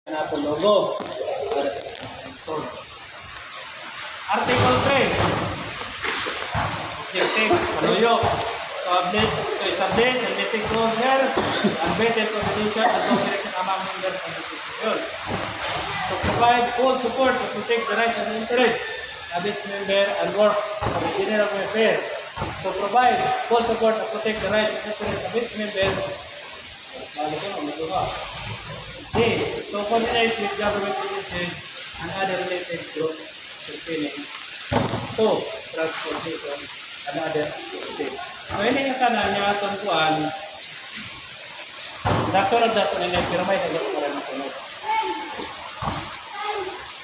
Nato logo. Article 3. Objectives. Panuyo. To establish and maintain closer and better coordination and cooperation among members of the institution. To provide full support to protect the rights and interests of its member and work for the general welfare. To provide full support to protect the rights and interests of its member. D. To coordinate with government agencies and other related groups pertaining to transportation and other activities. So, ini yung kanan niya itong kuhan. Nasunod na ito nila, pero may nagot pa rin nasunod.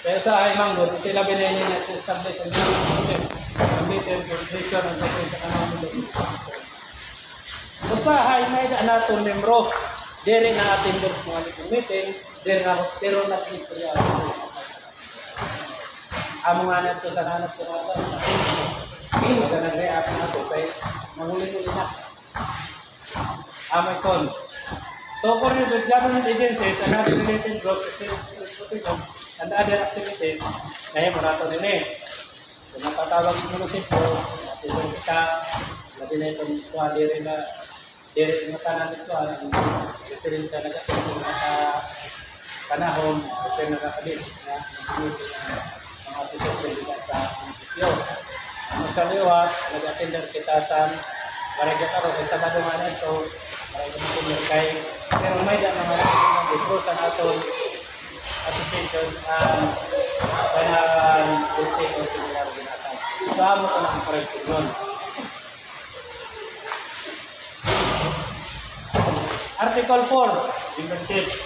Kaya sa ay manggod, sila binili niya to establish and committee position and position ang mga so, sa ay may na itong membro. Dere na ating members mga meeting, dere na pero natin istorya. Amo nga na ito sa nanap ko natin. Pagka nag-react na ito, kaya manguling-uling na. Amay kon. To coordinate with government agencies and other related groups and other activities, kaya marato din eh. Kung napatawag yung munisipyo, ito kita, labi na itong dere na sana nito ang resident talaga sa panahon sa nakakabit na mga asosasyon dito sa munisipyo. Ang sa liwat, nag-attender kita sa Barangay Karo, kay Sabado nga na ito, Barangay Karo kay pero may dyan mga dito sa naton association ang kanahan building o similar ginatan. So, amo ko ng correction nun. Article 4, membership.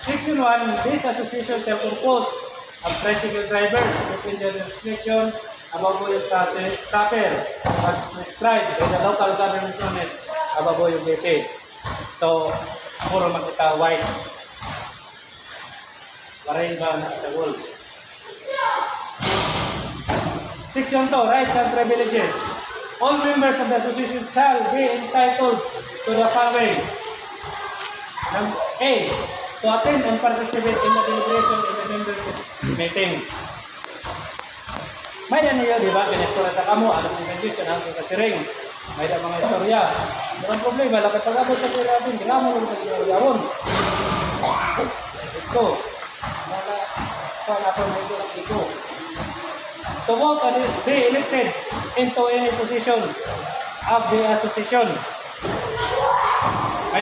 Section 1, this association shall compose of tricycle drivers within the restriction about Boyog Trapper as prescribed by the local government unit about Boyog BP. So, puro makita white. Parehin ba na sa gold? Section 2, rights and privileges. All members of the association shall be entitled to the following. A. To attend and participate in the deliberation in the membership meeting. May na niyo, di ba? Pinestora sa kamo, alam ng condition, ang kasiring. May na mga istorya. Pero ang problema, lapit pag-abot sa kira natin, hindi mo lang sa-gawon. Ito. Pag-apon mo ito lang ito. To vote and be elected into any position of the association.